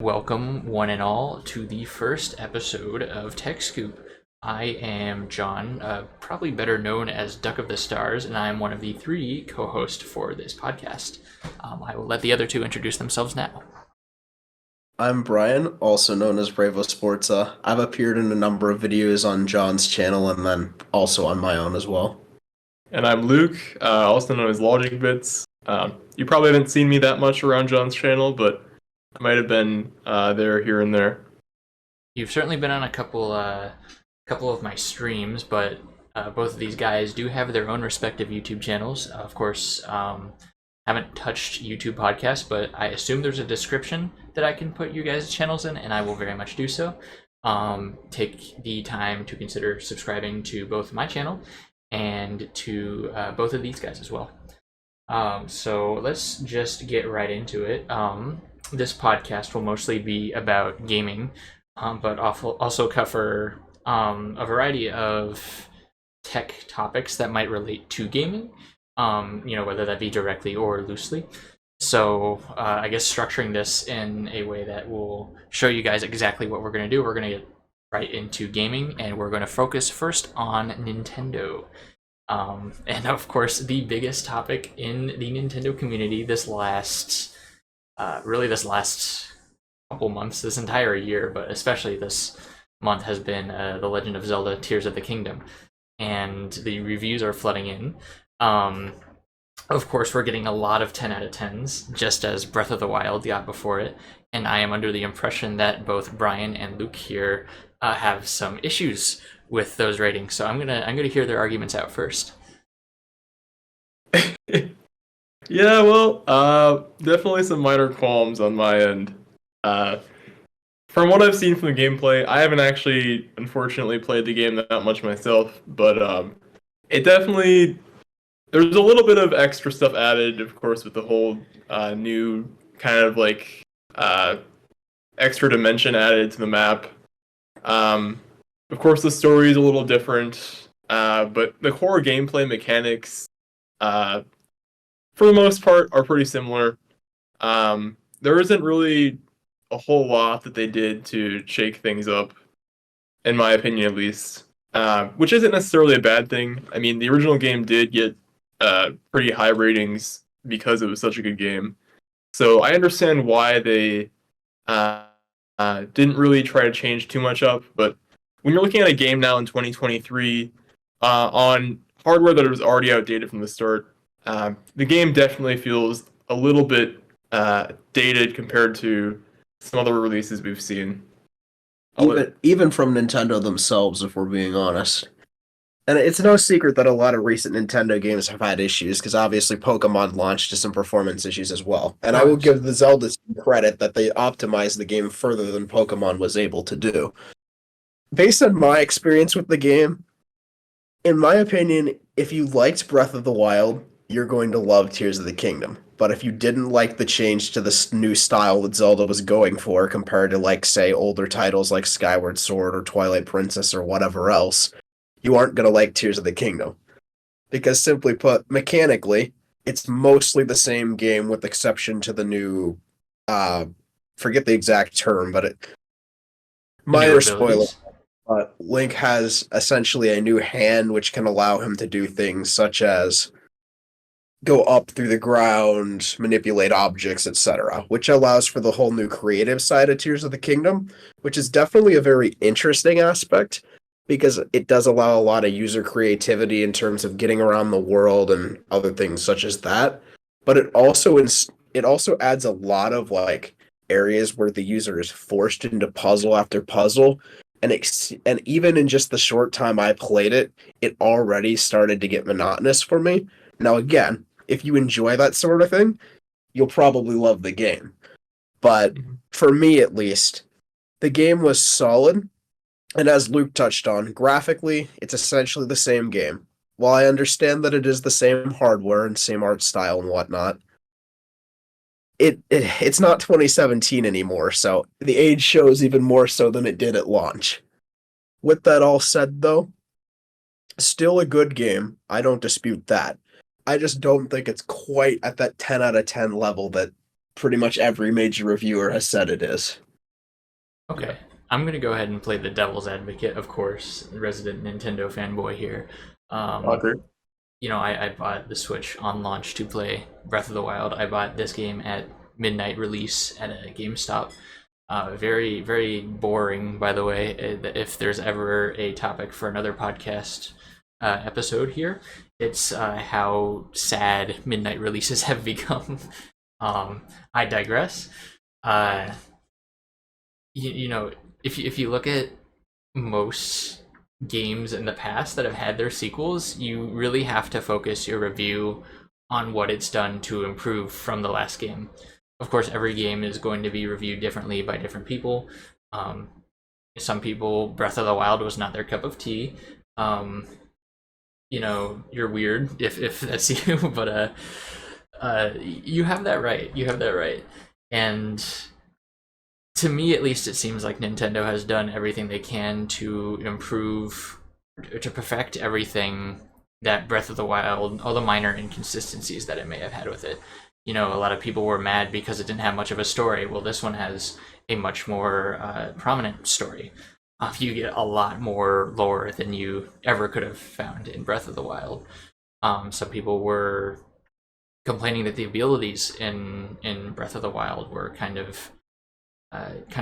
Welcome, one and all, to the first episode of Tech Scoop. I am John, probably better known as Duck of the Stars, and I am one of the three co-hosts for this podcast. I will let the other two introduce themselves now. I'm Brian, also known as Bravo Sportsa. I've appeared in a number of videos on John's channel and then also on my own as well. And I'm Luke, also known as Logic Bits. You probably haven't seen me that much around John's channel, but I might have been there, here, and there. You've certainly been on a couple of my streams, but both of these guys do have their own respective YouTube channels. Of course, haven't touched YouTube podcast, but I assume there's a description that I can put you guys' channels in, and I will very much do so. Take the time to consider subscribing to both my channel and to both of these guys as well. So let's just get right into it. This podcast will mostly be about gaming, but also cover a variety of tech topics that might relate to gaming, whether that be directly or loosely. So I guess structuring this in a way that will show you guys exactly what we're going to do. We're going to get right into gaming, and we're going to focus first on Nintendo. And of course, the biggest topic in the Nintendo community this last couple months, this entire year, but especially this month, has been The Legend of Zelda Tears of the Kingdom. And the reviews are flooding in. Of course, we're getting a lot of 10 out of 10s, just as Breath of the Wild got before it. And I am under the impression that both Brian and Luke here have some issues with those ratings. So I'm gonna hear their arguments out first. Yeah, well, definitely some minor qualms on my end. From what I've seen from the gameplay, I haven't actually, unfortunately, played the game that much myself, but it definitely, there's a little bit of extra stuff added, of course, with the whole new kind of like extra dimension added to the map. Of course, the story is a little different, but the core gameplay mechanics, for the most part, are pretty similar. There isn't really a whole lot that they did to shake things up, in my opinion at least, which isn't necessarily a bad thing. I mean, the original game did get pretty high ratings because it was such a good game. So I understand why they didn't really try to change too much up, but when you're looking at a game now in 2023 on hardware that was already outdated from the start, the game definitely feels a little bit dated compared to some other releases we've seen. Even from Nintendo themselves, if we're being honest. And it's no secret that a lot of recent Nintendo games have had issues, because obviously Pokemon launched to some performance issues as well. And I will give the Zelda credit that they optimized the game further than Pokemon was able to do. Based on my experience with the game, in my opinion, if you liked Breath of the Wild, you're going to love Tears of the Kingdom. But if you didn't like the change to this new style that Zelda was going for compared to, like, say, older titles like Skyward Sword or Twilight Princess or whatever else, you aren't going to like Tears of the Kingdom. Because simply put, mechanically, it's mostly the same game with exception to the new, forget the exact term, but minor spoiler. But Link has essentially a new hand which can allow him to do things such as go up through the ground, manipulate objects, etc., which allows for the whole new creative side of Tears of the Kingdom, which is definitely a very interesting aspect, because it does allow a lot of user creativity in terms of getting around the world and other things such as that. But it also adds a lot of like areas where the user is forced into puzzle after puzzle, and even in just the short time I played it, it already started to get monotonous for me. Now again, if you enjoy that sort of thing, you'll probably love the game. But for me at least, the game was solid. And as Luke touched on, graphically, it's essentially the same game. While I understand that it is the same hardware and same art style and whatnot, it's not 2017 anymore, so the age shows even more so than it did at launch. With that all said, though, still a good game. I don't dispute that. I just don't think it's quite at that 10 out of 10 level that pretty much every major reviewer has said it is. Okay. Yeah. I'm gonna go ahead and play the devil's advocate, of course, resident Nintendo fanboy here. Awkward. I bought the Switch on launch to play Breath of the Wild. I bought this game at midnight release at a GameStop. Very, very boring, by the way. If there's ever a topic for another podcast episode here, it's how sad midnight releases have become. I digress. Uh, if you look at most games in the past that have had their sequels, you really have to focus your review on what it's done to improve from the last game. Of course, every game is going to be reviewed differently by different people. Some people, Breath of the Wild was not their cup of tea. You're weird if that's you, but you have that right. You have that right. And to me, at least, it seems like Nintendo has done everything they can to improve, to perfect everything that Breath of the Wild, all the minor inconsistencies that it may have had with it. A lot of people were mad because it didn't have much of a story. Well, this one has a much more prominent story. You get a lot more lore than you ever could have found in Breath of the Wild. Some people were complaining that the abilities in Breath of the Wild were kind of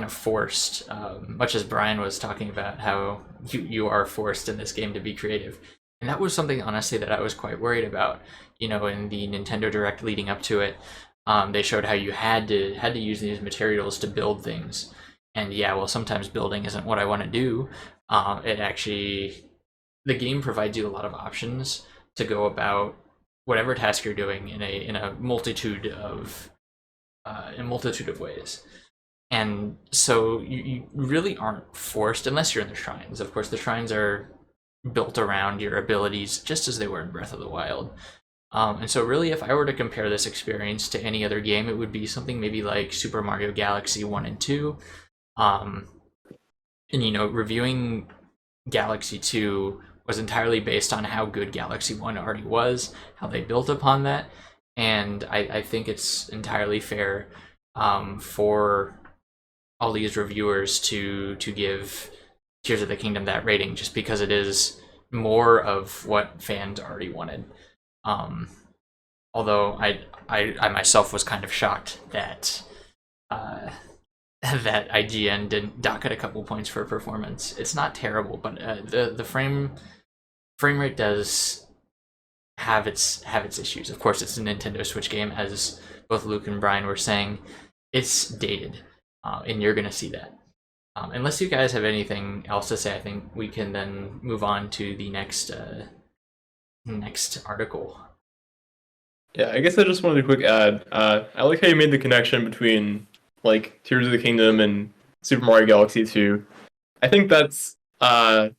forced, much as Brian was talking about how you are forced in this game to be creative. And that was something, honestly, that I was quite worried about. In the Nintendo Direct leading up to it, they showed how you had to use these materials to build things. And yeah, well, sometimes building isn't what I want to do. The game provides you a lot of options to go about whatever task you're doing in a multitude of ways. And so you really aren't forced, unless you're in the shrines. Of course, the shrines are built around your abilities just as they were in Breath of the Wild. And so really, if I were to compare this experience to any other game, it would be something maybe like Super Mario Galaxy 1 and 2. Reviewing Galaxy 2 was entirely based on how good Galaxy 1 already was, how they built upon that. And I think it's entirely fair for all these reviewers to give Tears of the Kingdom that rating, just because it is more of what fans already wanted. Although I myself was kind of shocked that that IGN didn't dock it a couple points for performance. It's not terrible, but the frame rate does have its issues. Of course, it's a Nintendo Switch game, as both Luke and Brian were saying. It's dated, and you're gonna see that. Unless you guys have anything else to say, I think we can then move on to the next article. Yeah, I guess I just wanted a quick add. I like how you made the connection between like Tears of the Kingdom and Super Mario Galaxy 2. I think that's kind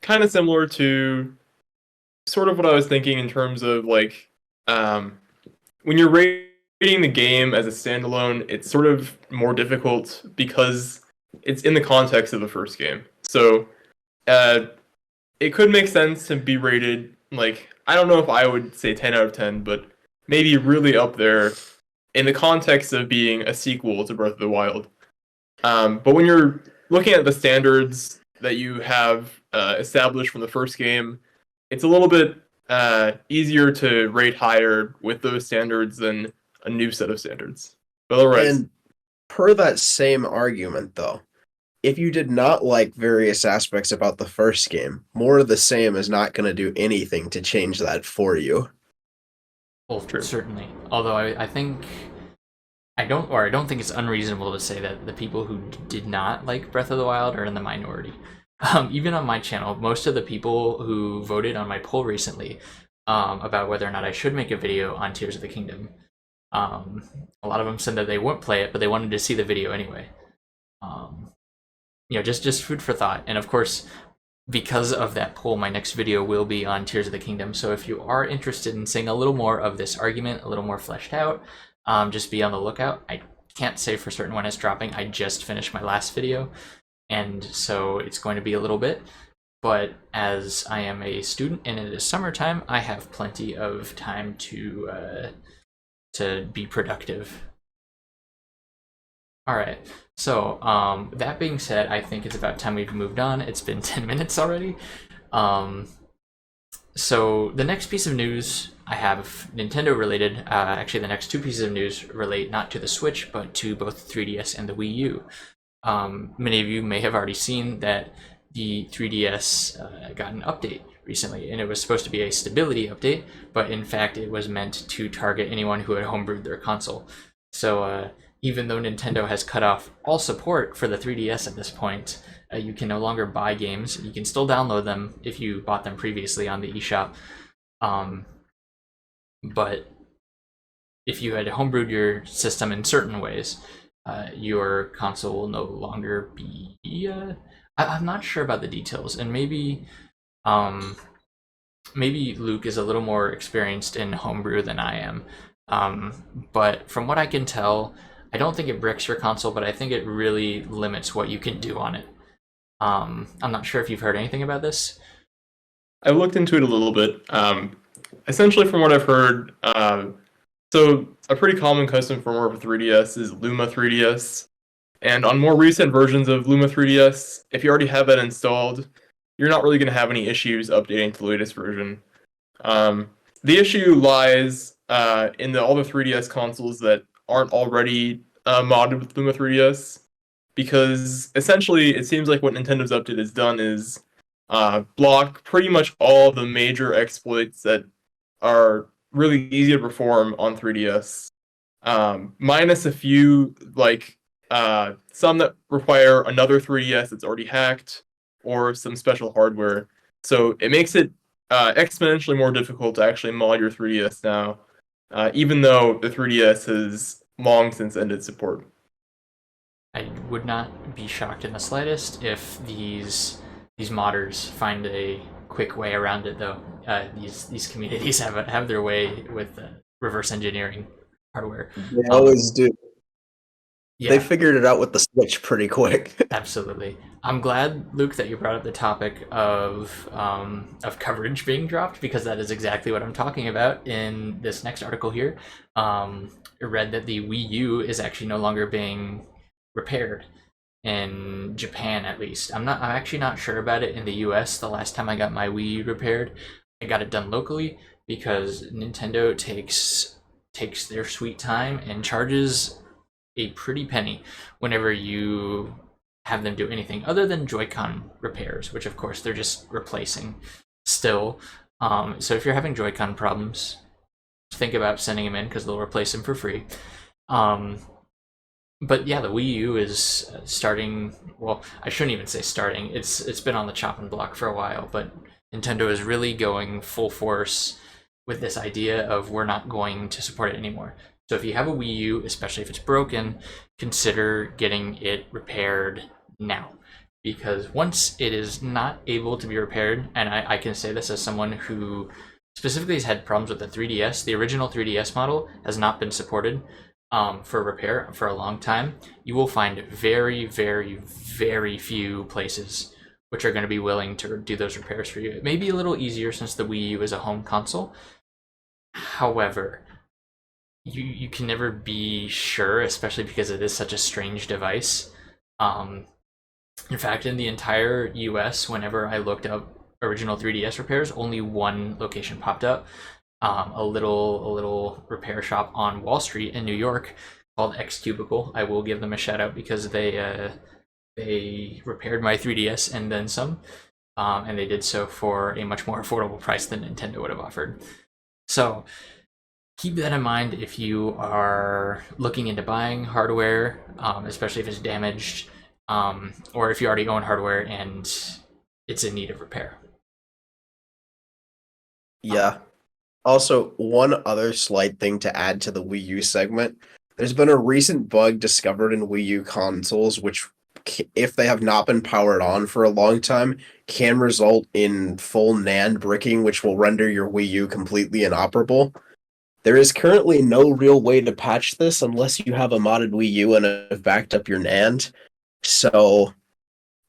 of similar to sort of what I was thinking in terms of like when you're rating the game as a standalone, it's sort of more difficult because it's in the context of the first game. So it could make sense to be rated, like, I don't know if I would say 10 out of 10, but maybe really up there in the context of being a sequel to Breath of the Wild. But when you're looking at the standards that you have established from the first game, it's a little bit easier to rate higher with those standards than a new set of standards. But otherwise, And per that same argument, though, if you did not like various aspects about the first game, more of the same is not going to do anything to change that for you. Well, certainly. Although I don't think it's unreasonable to say that the people who did not like Breath of the Wild are in the minority. Even on my channel, most of the people who voted on my poll recently about whether or not I should make a video on Tears of the Kingdom, a lot of them said that they wouldn't play it, but they wanted to see the video anyway. Just food for thought. And of course, because of that poll, my next video will be on Tears of the Kingdom. So if you are interested in seeing a little more of this argument, a little more fleshed out, just be on the lookout. I can't say for certain when it's dropping. I just finished my last video, and so it's going to be a little bit. But as I am a student and it is summertime, I have plenty of time to be productive. All right. So, that being said, I think it's about time we've moved on. It's been 10 minutes already. Um, so the next piece of news I have Nintendo related. Actually, the next two pieces of news relate not to the Switch, but to both 3DS and the Wii U. Many of you may have already seen that the 3DS got an update recently, and it was supposed to be a stability update, but in fact, it was meant to target anyone who had homebrewed their console. So, even though Nintendo has cut off all support for the 3DS at this point, you can no longer buy games. You can still download them if you bought them previously on the eShop. Um, but if you had homebrewed your system in certain ways, your console will no longer be. I'm not sure about the details, and um, maybe Luke is a little more experienced in homebrew than I am. But from what I can tell, I don't think it bricks your console, but I think it really limits what you can do on it. I'm not sure if you've heard anything about this. I looked into it a little bit. Essentially, from what I've heard, so a pretty common custom firmware for 3DS is Luma 3DS. And on more recent versions of Luma 3DS, if you already have that installed, you're not really going to have any issues updating to the latest version. The issue lies in all the 3DS consoles that aren't already modded with Luma 3DS, because essentially it seems like what Nintendo's update has done is block pretty much all the major exploits that are really easy to perform on 3DS, minus a few like some that require another 3DS that's already hacked or some special hardware. So it makes it exponentially more difficult to actually mod your 3DS now, even though the 3DS has long since ended support. I would not be shocked in the slightest if these modders find a quick way around it, though. These communities have their way with reverse engineering hardware. They always do. Yeah, They figured it out with the Switch pretty quick. absolutely. I'm glad, Luke, that you brought up the topic of coverage being dropped, because that is exactly what I'm talking about in this next article here. I read that the Wii U is actually no longer being repaired in Japan, at least. I'm actually not sure about it in the US. The last time I got my Wii U repaired, I got it done locally because Nintendo takes their sweet time and charges a pretty penny whenever you have them do anything other than Joy-Con repairs, which of course they're just replacing still. So if you're having Joy-Con problems, think about sending them in because they'll replace them for free. But yeah, the Wii U is starting. Well, I shouldn't even say starting. It's been on the chopping block for a while, but Nintendo is really going full force with this idea of we're not going to support it anymore. So if you have a Wii U, especially if it's broken, consider getting it repaired now. Because once it is not able to be repaired, and I can say this as someone who specifically has had problems with the 3DS, the original 3DS model has not been supported for repair for a long time. You will find very, very, very few places which are going to be willing to do those repairs for you. It may be a little easier since the Wii U is a home console. However, you can never be sure, especially because it is such a strange device. In fact, in the entire US, whenever I looked up original 3DS repairs, only one location popped up. A little repair shop on Wall Street in New York called X Cubicle. I will give them a shout out because they repaired my 3DS and then some, and they did so for a much more affordable price than Nintendo would have offered. So keep that in mind if you are looking into buying hardware, especially if it's damaged, or if you already own hardware and it's in need of repair. Yeah. Also, one other slight thing to add to the Wii U segment. There's been a recent bug discovered in Wii U consoles, which, if they have not been powered on for a long time, can result in full NAND bricking, which will render your Wii U completely inoperable. There is currently no real way to patch this unless you have a modded Wii U and have backed up your NAND. So,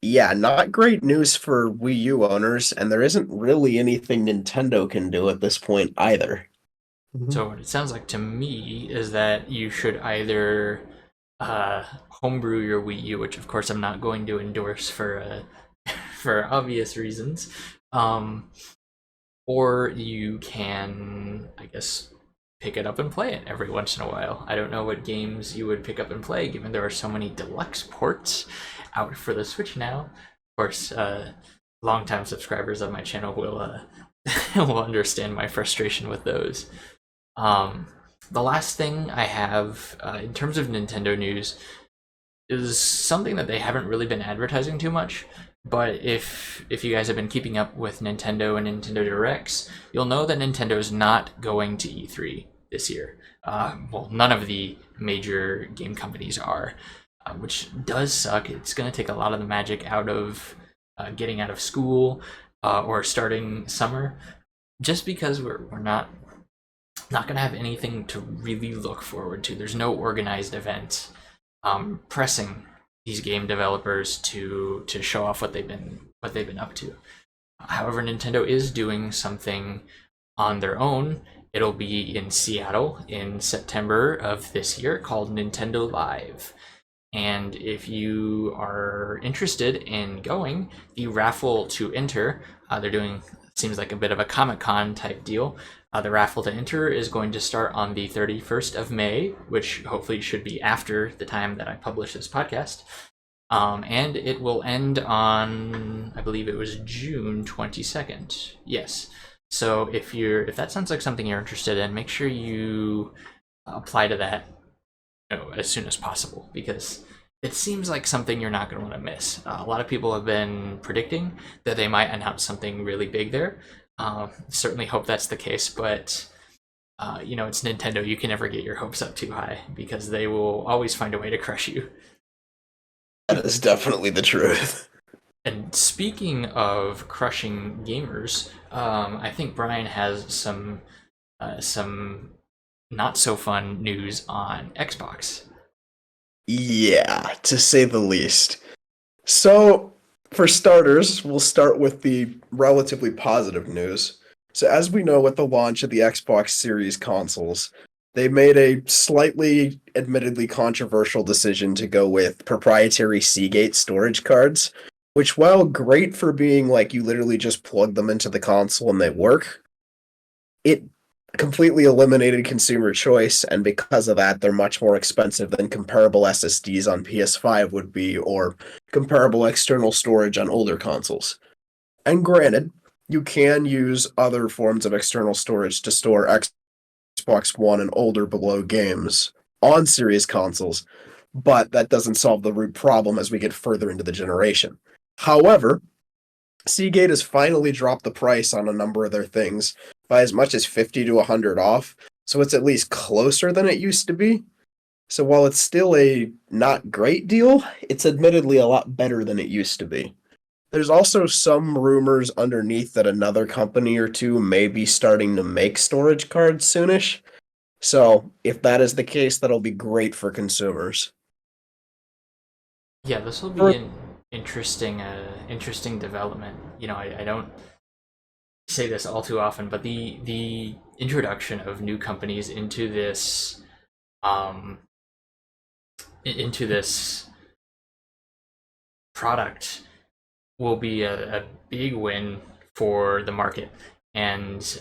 yeah, not great news for Wii U owners, and there isn't really anything Nintendo can do at this point either. So what it sounds like to me is that you should either homebrew your Wii U, which of course I'm not going to endorse for for obvious reasons. Or you can, I guess, pick it up and play it every once in a while. I don't know what games you would pick up and play, given there are so many deluxe ports out for the Switch now. Of course, longtime subscribers of my channel will will understand my frustration with those. The last thing I have in terms of Nintendo news is something that they haven't really been advertising too much. But if you guys have been keeping up with Nintendo and Nintendo Directs, you'll know that Nintendo is not going to E3 this year. Well, none of the major game companies are, which does suck. It's going to take a lot of the magic out of getting out of school or starting summer, just because we're not going to have anything to really look forward to. There's no organized event pressing these game developers to show off what they've been up to. However, Nintendo is doing something on their own. It'll be in Seattle in September of this year called Nintendo Live. And if you are interested in going, the raffle to enter, they're doing, seems like a bit of a Comic-Con type deal. The raffle to enter is going to start on the 31st of May, which hopefully should be after the time that I publish this podcast. And it will end on, I believe it was June 22nd. Yes. So if that sounds like something you're interested in, make sure you apply to that as soon as possible, because it seems like something you're not going to want to miss. A lot of people have been predicting that they might announce something really big there. Certainly hope that's the case, but it's Nintendo. You can never get your hopes up too high, because they will always find a way to crush you. That is definitely the truth. And speaking of crushing gamers, I think Brian has some not so fun news on Xbox. Yeah, to say the least. So, for starters, we'll start with the relatively positive news. So, as we know, with the launch of the Xbox Series consoles, they made a slightly, admittedly controversial decision to go with proprietary Seagate storage cards, which, while great for being like you literally just plug them into the console and they work, it completely eliminated consumer choice, and because of that, they're much more expensive than comparable SSDs on PS5 would be, or comparable external storage on older consoles. And granted, you can use other forms of external storage to store Xbox One and older below games on Series consoles, but that doesn't solve the root problem as we get further into the generation. However, Seagate has finally dropped the price on a number of their things by as much as 50 to 100 off, so it's at least closer than it used to be. So while it's still a not great deal, it's admittedly a lot better than it used to be. There's also some rumors underneath that another company or two may be starting to make storage cards soonish. So if that is the case, that'll be great for consumers. Yeah, this will be an interesting development. I don't say this all too often, but the introduction of new companies into this product will be a big win for the market, and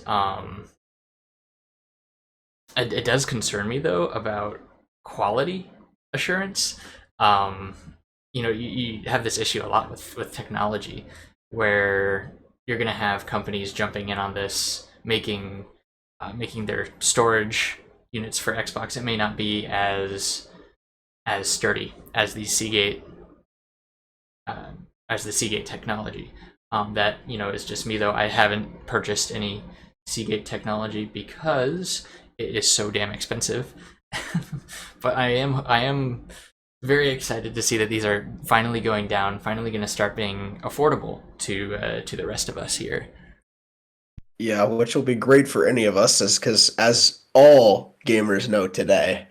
it does concern me though about quality assurance. You have this issue a lot with technology, where you're going to have companies jumping in on this, making their storage units for Xbox. It may not be as sturdy as the Seagate technology. That is just me though. I haven't purchased any Seagate technology because it is so damn expensive. But I am very excited to see that these are finally going down, finally going to start being affordable to the rest of us here. Yeah, which will be great for any of us, because as all gamers know today,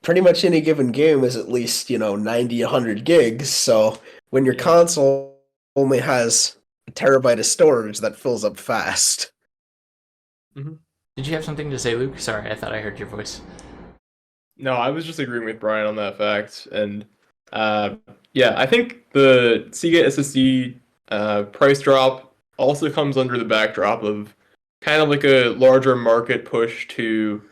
pretty much any given game is at least 90, 100 gigs. So when your console only has a terabyte of storage, that fills up fast. Mm-hmm. Did you have something to say, Luke? Sorry, I thought I heard your voice. No, I was just agreeing with Brian on that fact, and yeah, I think the Seagate SSD price drop also comes under the backdrop of kind of like a larger market push to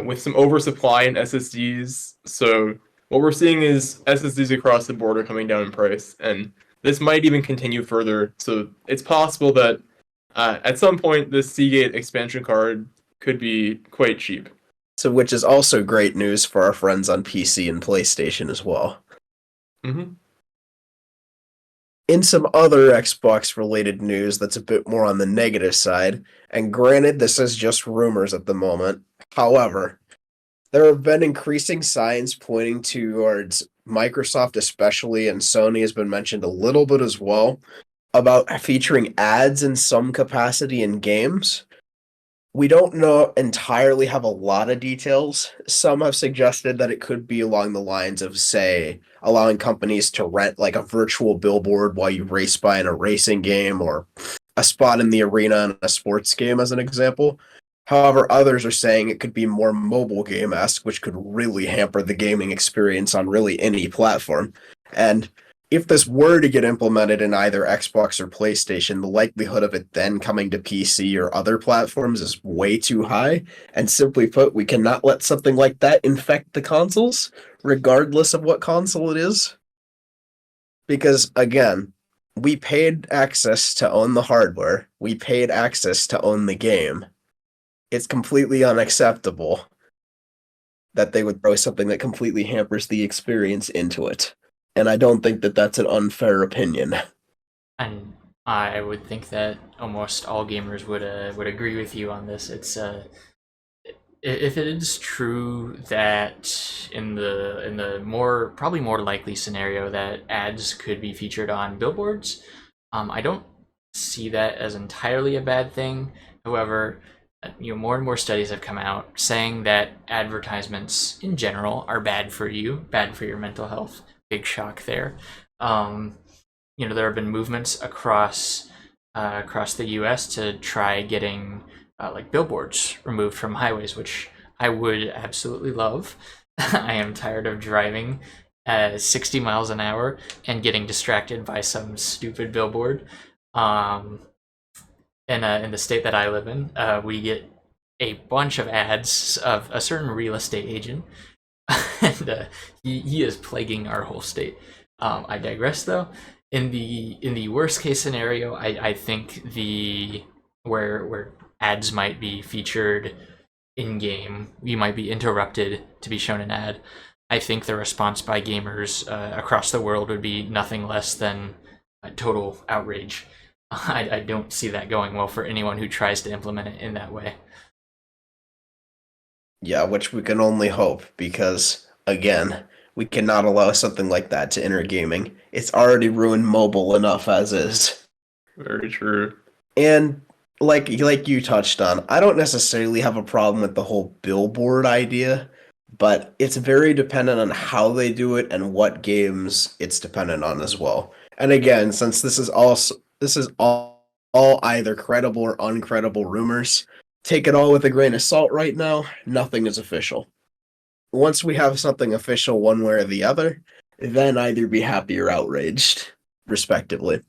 with some oversupply in SSDs. So what we're seeing is SSDs across the board are coming down in price, and this might even continue further. So it's possible that at some point this Seagate expansion card could be quite cheap. So, which is also great news for our friends on PC and PlayStation as well. Mm-hmm. In some other Xbox related news that's a bit more on the negative side, and granted, this is just rumors at the moment. However, there have been increasing signs pointing towards Microsoft, especially, and Sony has been mentioned a little bit as well, about featuring ads in some capacity in games. We don't know entirely have a lot of details. Some have suggested that it could be along the lines of, say, allowing companies to rent like a virtual billboard while you race by in a racing game or a spot in the arena in a sports game, as an example. However, others are saying it could be more mobile game-esque, which could really hamper the gaming experience on really any platform. And if this were to get implemented in either Xbox or PlayStation, the likelihood of it then coming to PC or other platforms is way too high. And simply put, we cannot let something like that infect the consoles, regardless of what console it is. Because, again, we paid access to own the hardware, we paid access to own the game. It's completely unacceptable that they would throw something that completely hampers the experience into it. And I don't think that that's an unfair opinion. And I would think that almost all gamers would agree with you on this. It's if it is true that in the more probably more likely scenario that ads could be featured on billboards, I don't see that as entirely a bad thing. However, more and more studies have come out saying that advertisements in general are bad for you, bad for your mental health. Big shock there. There have been movements across the U.S. to try getting like billboards removed from highways, which I would absolutely love. I am tired of driving 60 miles an hour and getting distracted by some stupid billboard. In the state that I live in, we get a bunch of ads of a certain real estate agent. And he is plaguing our whole state. I digress, though. In the worst case scenario, I think where ads might be featured in game, you might be interrupted to be shown an ad. I think the response by gamers across the world would be nothing less than a total outrage. I don't see that going well for anyone who tries to implement it in that way. Yeah, which we can only hope, because, again, we cannot allow something like that to enter gaming. It's already ruined mobile enough as is. Very true. And like you touched on, I don't necessarily have a problem with the whole billboard idea, but it's very dependent on how they do it and what games it's dependent on as well. And again, since this is all either credible or uncredible rumors, take it all with a grain of salt right now. Nothing is official. Once we have something official one way or the other, then either be happy or outraged, respectively.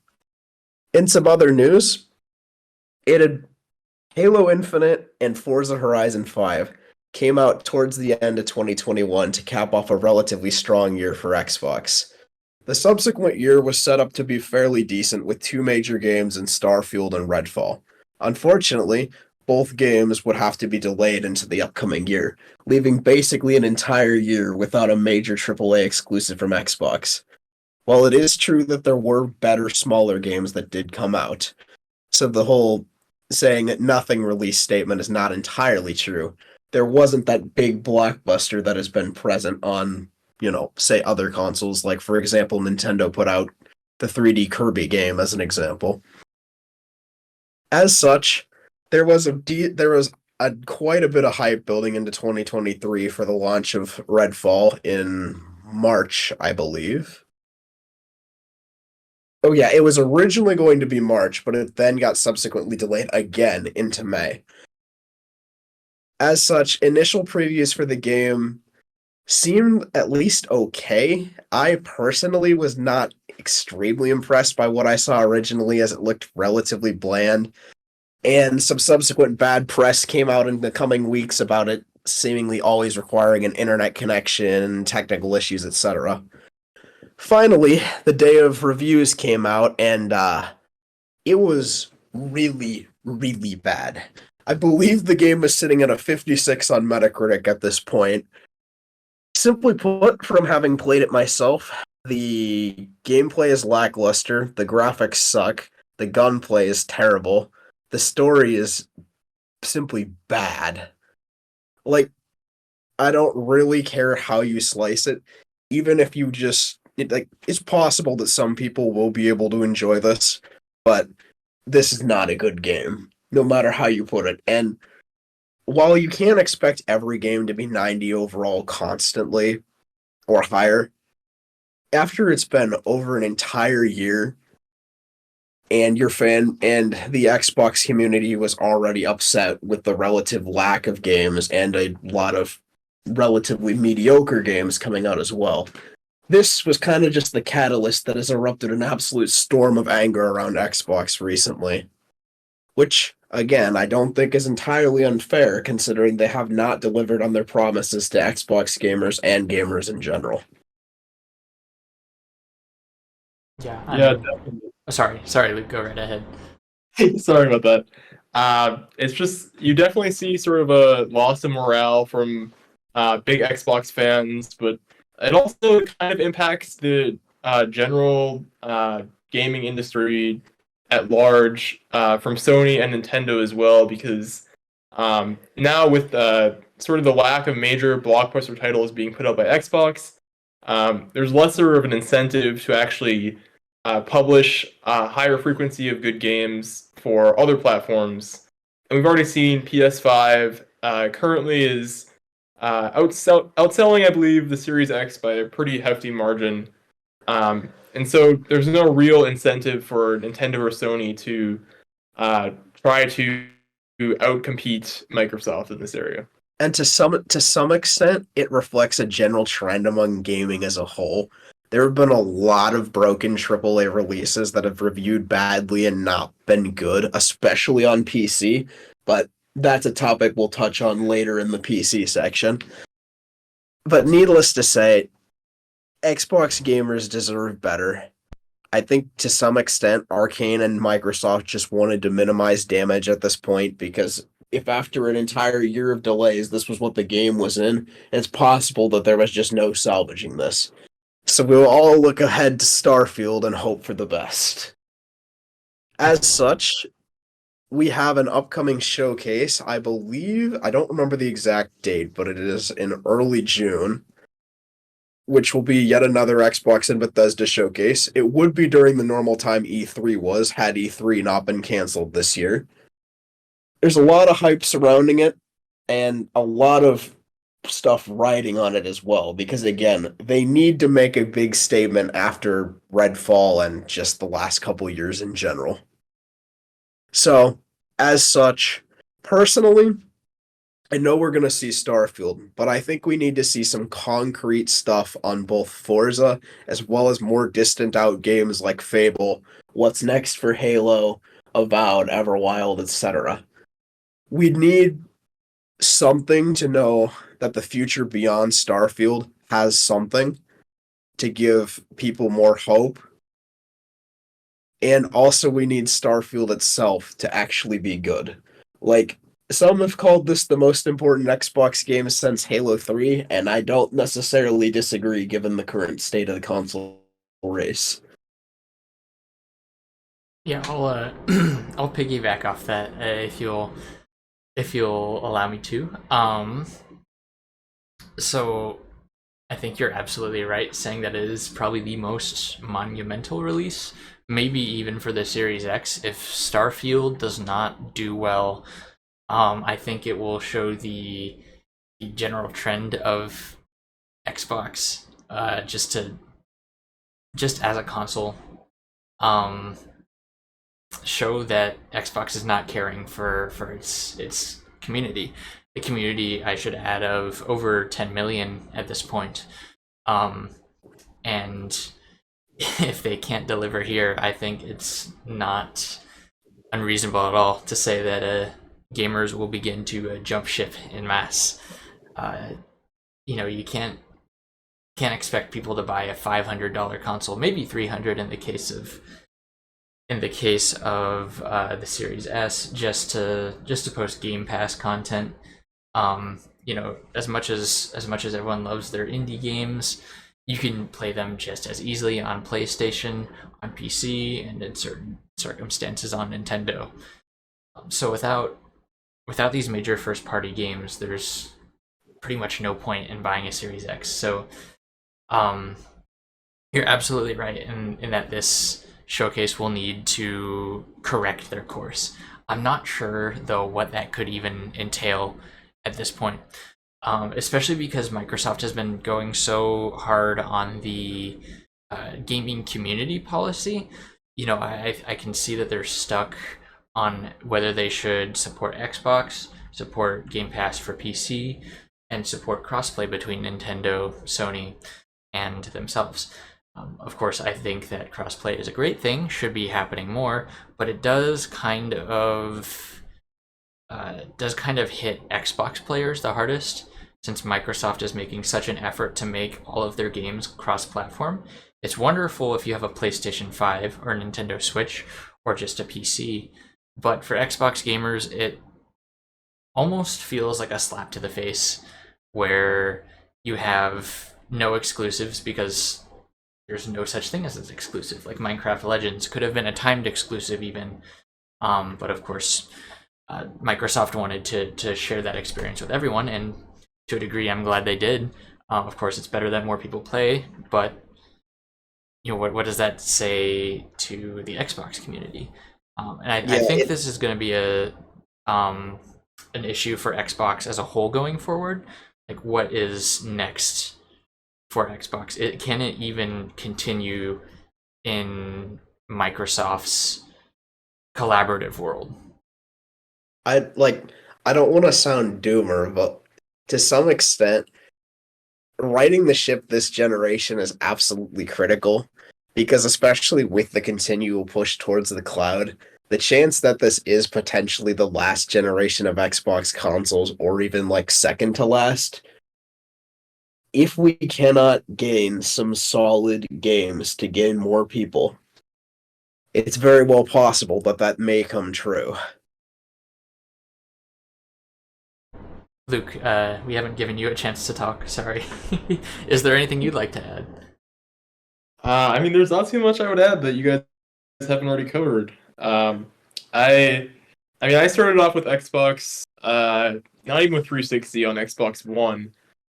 In some other news, Halo Infinite and Forza Horizon 5 came out towards the end of 2021 to cap off a relatively strong year for Xbox. The subsequent year was set up to be fairly decent with two major games in Starfield and Redfall. Unfortunately, both games would have to be delayed into the upcoming year, leaving basically an entire year without a major AAA exclusive from Xbox. While it is true that there were better, smaller games that did come out, so the whole saying that nothing release statement is not entirely true, there wasn't that big blockbuster that has been present on, say other consoles, like for example, Nintendo put out the 3D Kirby game as an example. As such, there was quite a bit of hype building into 2023 for the launch of Redfall in March, I believe. Oh yeah, it was originally going to be March, but it then got subsequently delayed again into May. As such, initial previews for the game seemed at least okay. I personally was not extremely impressed by what I saw originally, as it looked relatively bland. And some subsequent bad press came out in the coming weeks about it seemingly always requiring an internet connection, technical issues, etc. Finally, the day of reviews came out, and it was really, really bad. I believe the game was sitting at a 56 on Metacritic at this point. Simply put, from having played it myself, the gameplay is lackluster, the graphics suck, the gunplay is terrible, the story is simply bad. Like, I don't really care how you slice it, even if you just it's possible that some people will be able to enjoy this, but this is not a good game, no matter how you put it. And while you can't expect every game to be 90 overall constantly or higher, after it's been over an entire year and your fan and the Xbox community was already upset with the relative lack of games and a lot of relatively mediocre games coming out as well. This was kind of just the catalyst that has erupted an absolute storm of anger around Xbox recently, which, again, I don't think is entirely unfair considering they have not delivered on their promises to Xbox gamers and gamers in general. Yeah. Yeah, definitely. Sorry, Luke. Go right ahead. Sorry about that. It's just you definitely see sort of a loss of morale from big Xbox fans, but it also kind of impacts the general gaming industry at large from Sony and Nintendo as well, because now with sort of the lack of major blockbuster titles being put out by Xbox, there's lesser of an incentive to actually publish a higher frequency of good games for other platforms. And we've already seen PS5 currently is outselling, I believe, the Series X by a pretty hefty margin. And so there's no real incentive for Nintendo or Sony to try to outcompete Microsoft in this area. And to some extent, it reflects a general trend among gaming as a whole. There have been a lot of broken AAA releases that have reviewed badly and not been good, especially on PC, but that's a topic we'll touch on later in the PC section. But needless to say, Xbox gamers deserve better. I think to some extent, Arcane and Microsoft just wanted to minimize damage at this point, because if after an entire year of delays, this was what the game was in, it's possible that there was just no salvaging this. So we'll all look ahead to Starfield and hope for the best. As such, we have an upcoming showcase, I believe, I don't remember the exact date, but it is in early June, which will be yet another Xbox and Bethesda showcase. It would be during the normal time E3 was, had E3 not been canceled this year. There's a lot of hype surrounding it, and a lot of stuff riding on it as well, because again, they need to make a big statement after Redfall and just the last couple years in general. So, as such, personally, I know we're going to see Starfield, but I think we need to see some concrete stuff on both Forza as well as more distant out games like Fable, what's next for Halo, Avowed, Everwild, etc. We need something to know that the future beyond Starfield has something to give people more hope. And also we need Starfield itself to actually be good. Like, some have called this the most important Xbox game since Halo 3, and I don't necessarily disagree given the current state of the console race. Yeah, I'll I'll piggyback off that if you'll allow me to. So I think you're absolutely right saying that it is probably the most monumental release, maybe even for the Series X. If Starfield does not do well, I think it will show the general trend of Xbox, just as a console, show that Xbox is not caring for its community. the community, I should add, of over 10 million at this point. And if they can't deliver here, I think it's not unreasonable at all to say that gamers will begin to jump ship in mass. You can't expect people to buy a $500 console, maybe $300 in the case of the Series S, just to post Game Pass content. As much as everyone loves their indie games, you can play them just as easily on PlayStation, on PC, and in certain circumstances on Nintendo. So without these major first-party games, there's pretty much no point in buying a Series X. So you're absolutely right in that this showcase will need to correct their course. I'm not sure, though, what that could even entail at this point. Especially because Microsoft has been going so hard on the gaming community policy. I can see that they're stuck on whether they should support Xbox, support Game Pass for PC, and support crossplay between Nintendo, Sony, and themselves. Of course, I think that crossplay is a great thing, should be happening more, but it does kind of hit Xbox players the hardest, since Microsoft is making such an effort to make all of their games cross-platform. It's wonderful if you have a PlayStation 5 or a Nintendo Switch or just a PC, but for Xbox gamers, it almost feels like a slap to the face, where you have no exclusives because there's no such thing as an exclusive. Like Minecraft Legends could have been a timed exclusive even, but of course Microsoft wanted to share that experience with everyone, and to a degree I'm glad they did. Of course it's better that more people play, but what does that say to the Xbox community? I think this is going to be an issue for Xbox as a whole going forward. Like, what is next for Xbox? Can it even continue in Microsoft's collaborative world? I don't want to sound doomer, but to some extent, righting the ship this generation is absolutely critical, because especially with the continual push towards the cloud, the chance that this is potentially the last generation of Xbox consoles, or even second to last, if we cannot gain some solid games to gain more people, it's very well possible that may come true. Luke, we haven't given you a chance to talk, sorry. Is there anything you'd like to add? There's not too much I would add that you guys haven't already covered. I started off with Xbox, not even with 360, on Xbox One.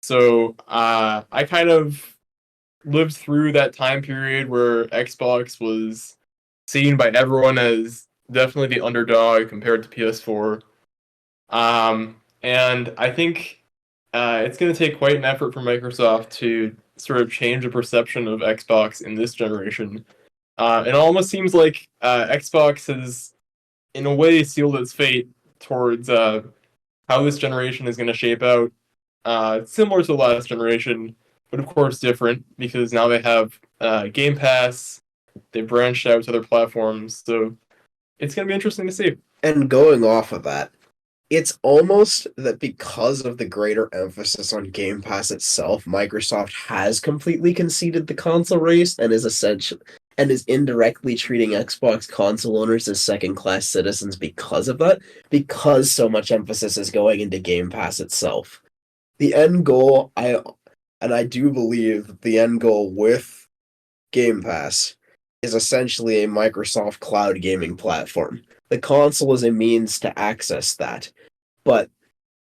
So I kind of lived through that time period where Xbox was seen by everyone as definitely the underdog compared to PS4. And I think it's going to take quite an effort for Microsoft to sort of change the perception of Xbox in this generation. It almost seems like Xbox has, in a way, sealed its fate towards how this generation is going to shape out. Similar to the last generation, but of course different, because now they have Game Pass, they've branched out to other platforms, so it's going to be interesting to see. And going off of that, it's almost that because of the greater emphasis on Game Pass itself, Microsoft has completely conceded the console race and is indirectly treating Xbox console owners as second-class citizens because of that, because so much emphasis is going into Game Pass itself. The end goal, I do believe the end goal with Game Pass is essentially a Microsoft cloud gaming platform. The console is a means to access that. But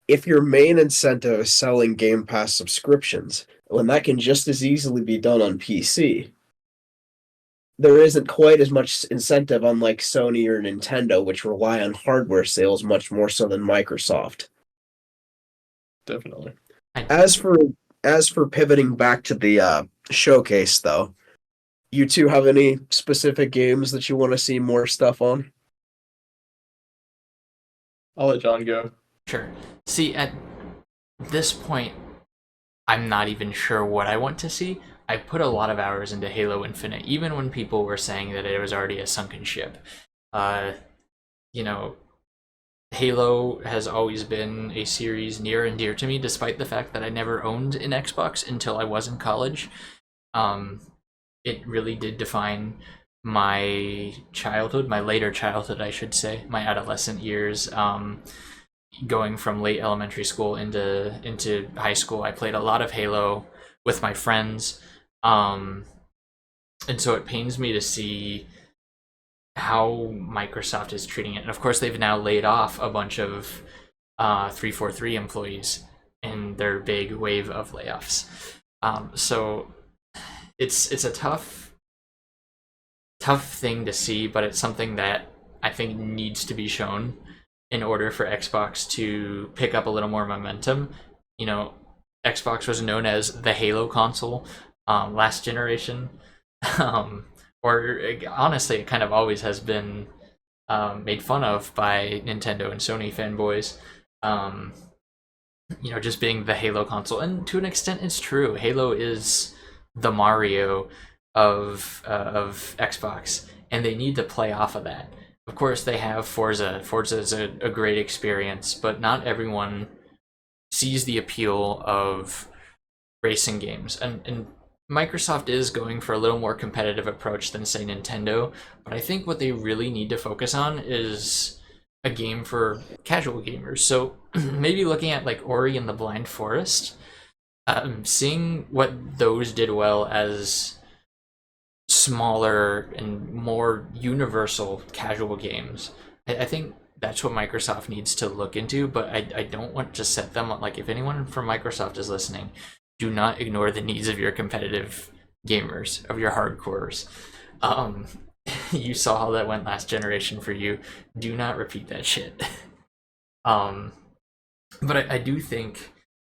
if your main incentive is selling Game Pass subscriptions, when that can just as easily be done on PC, there isn't quite as much incentive, unlike Sony or Nintendo, which rely on hardware sales much more so than Microsoft. Definitely. As for pivoting back to the showcase, though, you two have any specific games that you want to see more stuff on? I'll let John go. Sure. See, at this point, I'm not even sure what I want to see. I put a lot of hours into Halo Infinite, even when people were saying that it was already a sunken ship. Uh, you know, Halo has always been a series near and dear to me, despite the fact that I never owned an Xbox until I was in college. Um, it really did define my childhood, my later childhood, I should say, my adolescent years. Going from late elementary school into high school, I played a lot of Halo with my friends, and so it pains me to see how Microsoft is treating it. And of course, they've now laid off a bunch of 343 employees in their big wave of layoffs. So it's a tough thing to see, but it's something that I think needs to be shown in order for Xbox to pick up a little more momentum. You know, Xbox was known as the Halo console last generation. Or honestly, it kind of always has been made fun of by Nintendo and Sony fanboys. Just being the Halo console, and to an extent, it's true. Halo is the Mario of Xbox, and they need to play off of that. Of course, they have Forza. Forza is a great experience, but not everyone sees the appeal of racing games. And Microsoft is going for a little more competitive approach than, say, Nintendo, but I think what they really need to focus on is a game for casual gamers. So maybe looking at like Ori and the Blind Forest, seeing what those did well as smaller and more universal casual games. I think that's what Microsoft needs to look into, but I don't want to set them up. Like, if anyone from Microsoft is listening, do not ignore the needs of your competitive gamers, of your hardcores. You saw how that went last generation for you. Do not repeat that shit. But I do think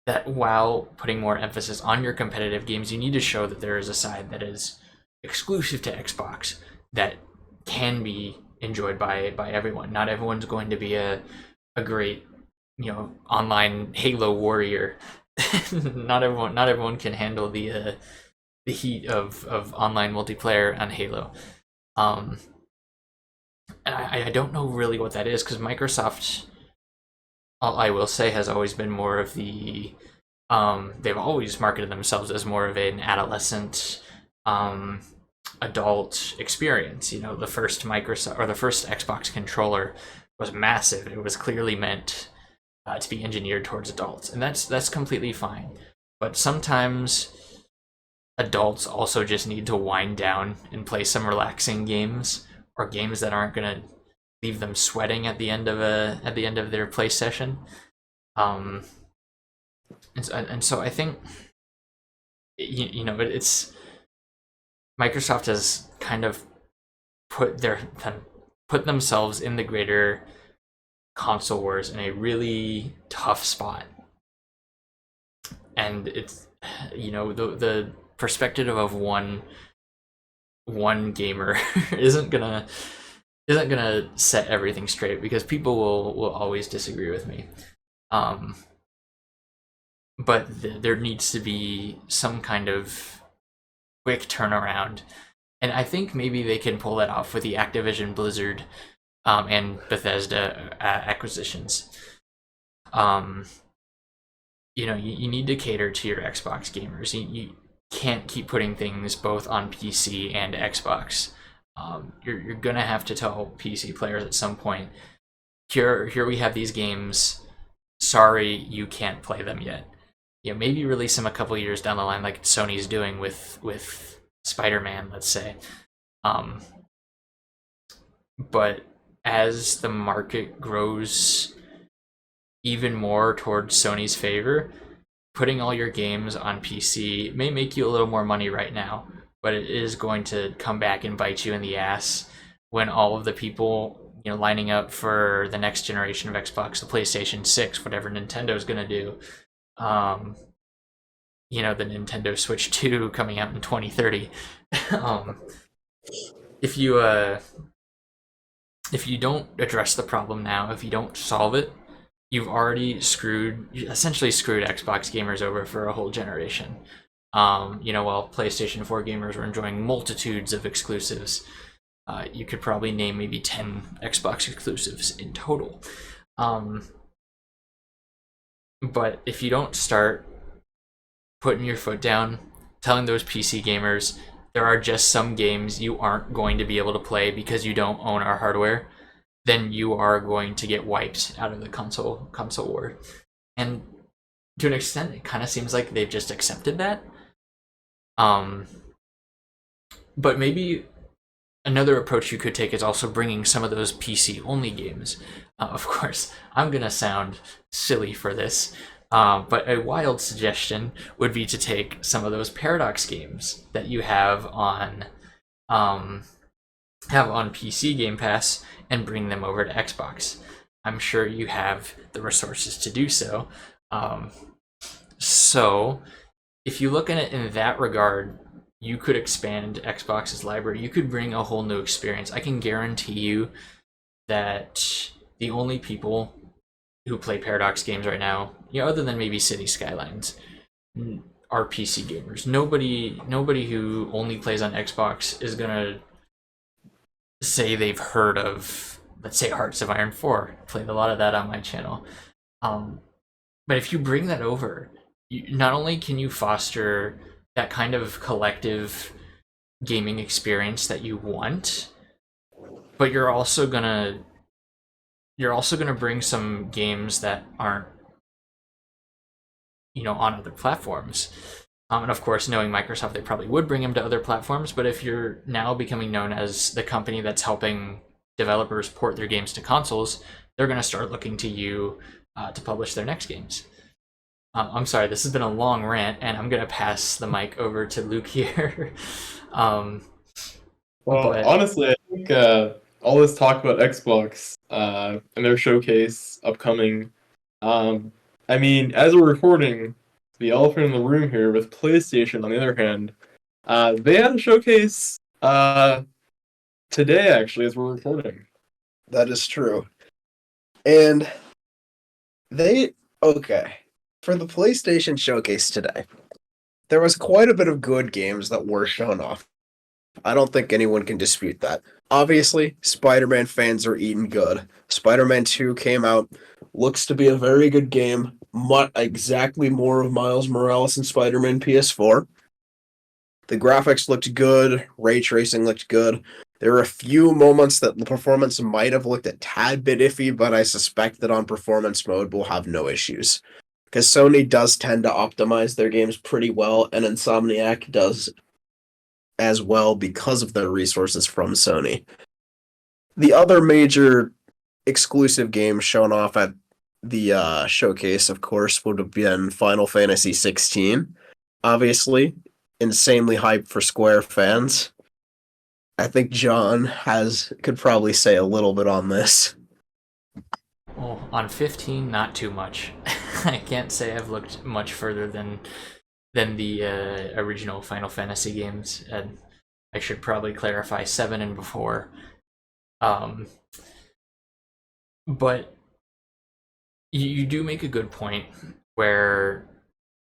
that while putting more emphasis on your competitive games, you need to show that there is a side that is exclusive to Xbox that can be enjoyed by everyone. Not everyone's going to be a great, online Halo warrior. not everyone can handle the heat of online multiplayer on Halo. And I don't know really what that is, because Microsoft, I will say, has always been more of the they've always marketed themselves as more of an adolescent adult experience. The first Xbox controller was massive. It was clearly meant to be engineered towards adults, and that's completely fine. But sometimes adults also just need to wind down and play some relaxing games, or games that aren't gonna leave them sweating at the end of their play session. And so I think it's Microsoft has kind of put themselves in the greater console wars in a really tough spot, and it's the perspective of one gamer isn't gonna set everything straight, because people will always disagree with me. But there needs to be some kind of quick turnaround, and I think maybe they can pull that off with the Activision Blizzard and Bethesda acquisitions. You need to cater to your Xbox gamers. You can't keep putting things both on PC and Xbox. You're gonna have to tell PC players at some point, here we have these games, sorry, you can't play them yet. Maybe release them a couple years down the line, like Sony's doing with Spider-Man, let's say. But as the market grows even more towards Sony's favor, putting all your games on PC may make you a little more money right now, but it is going to come back and bite you in the ass when all of the people lining up for the next generation of Xbox, the PlayStation 6, whatever Nintendo's going to do, the Nintendo Switch 2 coming out in 2030. If you don't address the problem now, if you don't solve it, you've already essentially screwed Xbox gamers over for a whole generation. While PlayStation 4 gamers were enjoying multitudes of exclusives, you could probably name maybe 10 Xbox exclusives in total. But if you don't start putting your foot down, telling those PC gamers there are just some games you aren't going to be able to play because you don't own our hardware, then you are going to get wiped out of the console war. And to an extent, it kind of seems like they've just accepted that. But maybe another approach you could take is also bringing some of those PC-only games. Of course, I'm going to sound silly for this, but a wild suggestion would be to take some of those Paradox games that you have on PC Game Pass and bring them over to Xbox. I'm sure you have the resources to do so. So if you look at it in that regard, you could expand Xbox's library. You could bring a whole new experience. I can guarantee you that the only people who play Paradox games right now, other than maybe City Skylines, are PC gamers. Nobody who only plays on Xbox is gonna say they've heard of, let's say, Hearts of Iron 4. I played a lot of that on my channel. But if you bring that over, not only can you foster that kind of collective gaming experience that you want, but you're also gonna bring some games that aren't on other platforms. And of course, knowing Microsoft, they probably would bring them to other platforms, but if you're now becoming known as the company that's helping developers port their games to consoles, they're going to start looking to you to publish their next games. I'm sorry, this has been a long rant, and I'm going to pass the mic over to Luke here. Honestly, I think all this talk about Xbox and their showcase upcoming, I mean, as we're recording, the elephant in the room here with PlayStation, on the other hand, they had a showcase today, actually, as we're recording. That is true. And for the PlayStation showcase today, there was quite a bit of good games that were shown off. I don't think anyone can dispute that. Obviously, Spider-Man fans are eating good. Spider-Man 2 came out, looks to be a very good game. Exactly more of Miles Morales and Spider-Man PS4. The graphics looked good, ray tracing looked good. There were a few moments that the performance might have looked a tad bit iffy, but I suspect that on performance mode we'll have no issues. Because Sony does tend to optimize their games pretty well, and Insomniac does as well because of their resources from Sony. The other major exclusive game shown off at the showcase, of course, would have been Final Fantasy XVI. Obviously, insanely hyped for Square fans. I think John could probably say a little bit on this. Well, on 15, not too much. I can't say I've looked much further than the original Final Fantasy games, and I should probably clarify 7 and before. But you do make a good point where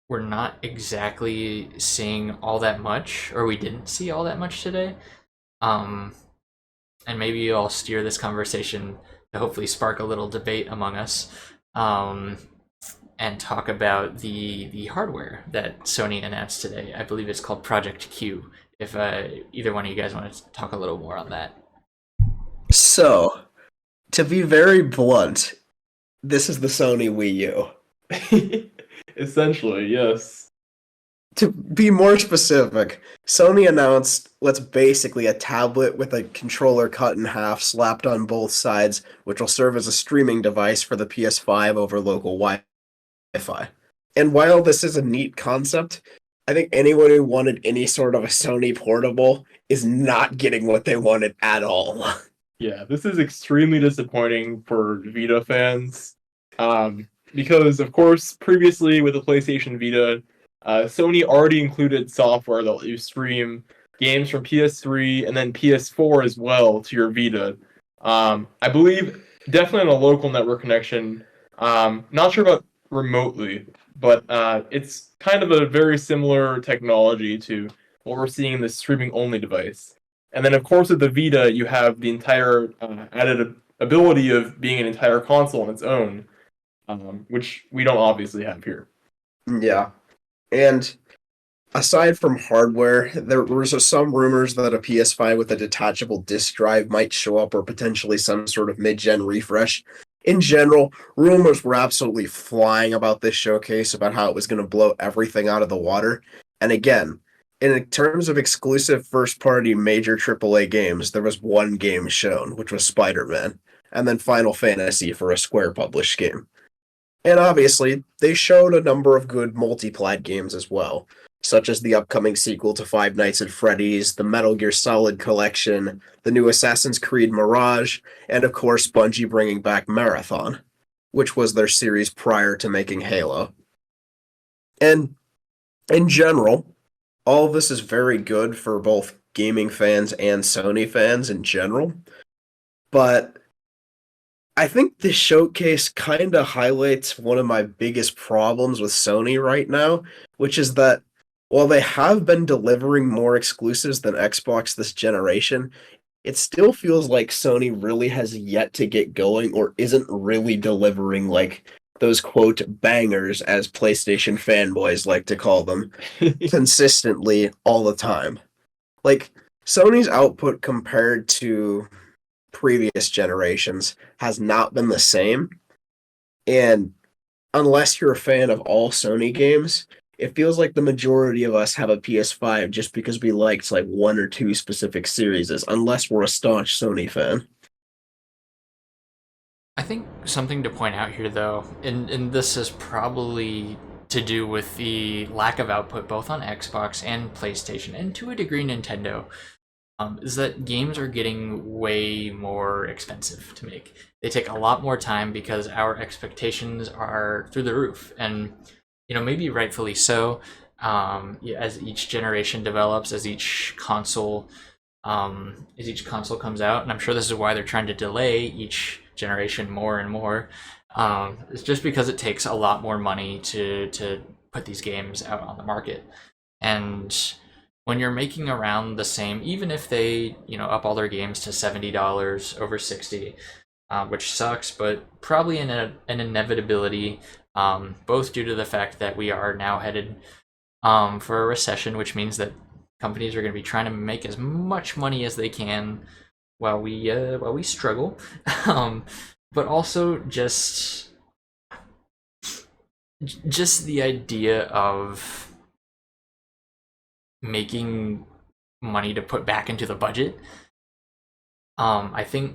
we're not exactly seeing all that much, or we didn't see all that much today. And maybe I'll steer this conversation to hopefully spark a little debate among us, and talk about the hardware that Sony announced today. I believe it's called Project Q. If either one of you guys want to talk a little more on that. So, to be very blunt, this is the Sony Wii U. Essentially, yes. To be more specific, Sony announced what's basically a tablet with a controller cut in half, slapped on both sides, which will serve as a streaming device for the PS5 over local Wi-Fi. And while this is a neat concept, I think anyone who wanted any sort of a Sony portable is not getting what they wanted at all. Yeah, this is extremely disappointing for Vita fans. Because, of course, previously with the PlayStation Vita, Sony already included software that let you stream games from PS3 and then PS4 as well to your Vita. I believe definitely on a local network connection, Not sure about remotely, but it's kind of a very similar technology to what we're seeing in the streaming-only device. And then, of course, with the Vita, you have the entire added ability of being an entire console on its own, which we don't obviously have here. Yeah. And aside from hardware, there was some rumors that a PS5 with a detachable disk drive might show up, or potentially some sort of mid-gen refresh. In general, rumors were absolutely flying about this showcase, about how it was going to blow everything out of the water. And again, in terms of exclusive first-party major AAA games, there was one game shown, which was Spider-Man, and then Final Fantasy for a Square published game. And obviously, they showed a number of good multi-plat games as well, such as the upcoming sequel to Five Nights at Freddy's, the Metal Gear Solid collection, the new Assassin's Creed Mirage, and of course Bungie bringing back Marathon, which was their series prior to making Halo. And in general, all of this is very good for both gaming fans and Sony fans in general, but I think this showcase kind of highlights one of my biggest problems with Sony right now, which is that while they have been delivering more exclusives than Xbox this generation, it still feels like Sony really has yet to get going, or isn't really delivering like those quote bangers, as PlayStation fanboys like to call them, consistently all the time. Like, Sony's output compared to previous generations has not been the same. And unless you're a fan of all Sony games, it feels like the majority of us have a PS5 just because we liked like one or two specific series, unless we're a staunch Sony fan. I think something to point out here, though, and this is probably to do with the lack of output both on Xbox and PlayStation, and to a degree Nintendo, is that games are getting way more expensive to make. They take a lot more time because our expectations are through the roof, and maybe rightfully so. As each generation develops, as each console comes out, and I'm sure this is why they're trying to delay each generation more and more. It's just because it takes a lot more money to put these games out on the market, and when you're making around the same, even if they up all their games to $70 over 60, which sucks, but probably an inevitability, both due to the fact that we are now headed for a recession, which means that companies are going to be trying to make as much money as they can while we struggle, but also just the idea of making money to put back into the budget. I think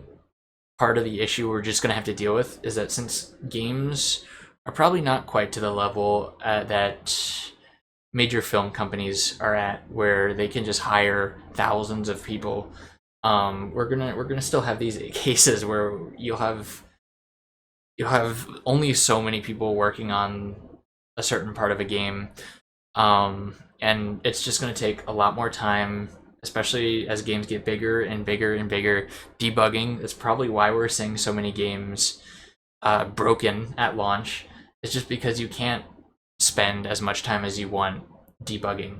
part of the issue we're just going to have to deal with is that since games are probably not quite to the level that major film companies are at, where they can just hire thousands of people, we're gonna still have these cases where you'll have only so many people working on a certain part of a game, and it's just going to take a lot more time, especially as games get bigger and bigger and bigger. Debugging, that's probably why we're seeing so many games broken at launch. It's just because you can't spend as much time as you want debugging,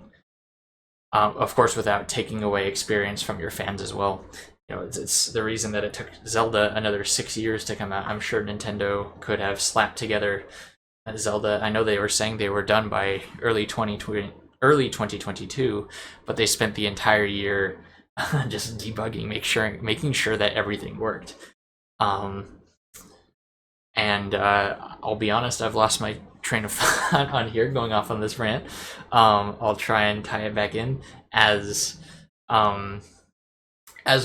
of course, without taking away experience from your fans as well. It's the reason that it took Zelda another 6 years to come out. I'm sure Nintendo could have slapped together Zelda. I know they were saying they were done by early 2022, but they spent the entire year just debugging, making sure that everything worked. And I'll be honest, I've lost my train of thought on here, going off on this rant. I'll try and tie it back in as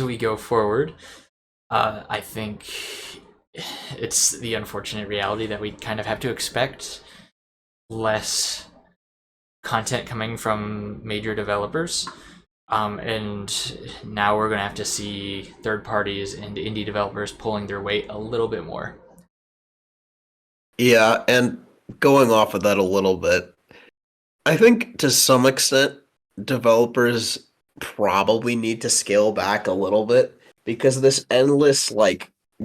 we go forward. I think it's the unfortunate reality that we kind of have to expect less content coming from major developers, and now we're going to have to see third parties and indie developers pulling their weight a little bit more. Yeah, and going off of that a little bit, I think to some extent developers probably need to scale back a little bit, because this endless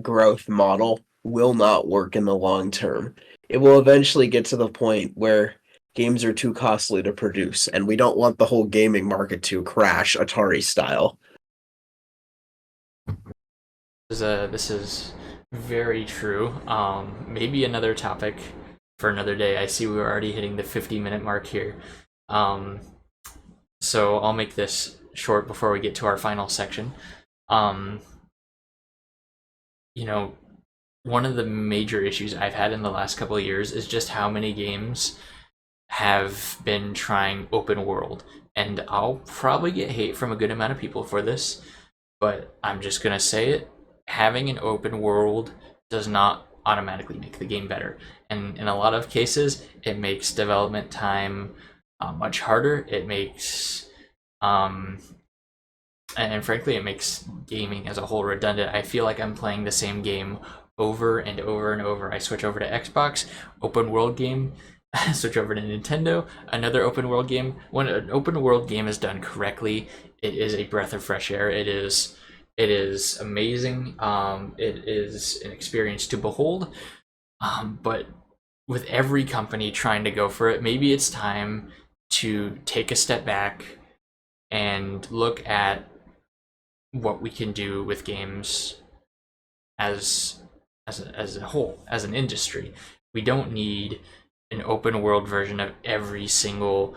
growth model will not work in the long term. It will eventually get to the point where games are too costly to produce, and we don't want the whole gaming market to crash Atari style. This is very true. Maybe another topic for another day. I see we're already hitting the 50-minute mark here. So I'll make this short before we get to our final section. You know, one of the major issues I've had in the last couple of years is just how many games have been trying open world. And I'll probably get hate from a good amount of people for this, but I'm just gonna say it. Having an open world does not automatically make the game better. And in a lot of cases, it makes development time much harder. It makes, and frankly, it makes gaming as a whole redundant. I feel like I'm playing the same game over and over and over. I switch over to Xbox, open world game, switch over to Nintendo, another open world game. When an open world game is done correctly, it is a breath of fresh air. It is amazing. It is an experience to behold. But with every company trying to go for it, maybe it's time to take a step back and look at what we can do with games as a whole, as an industry. We don't need an open world version of every single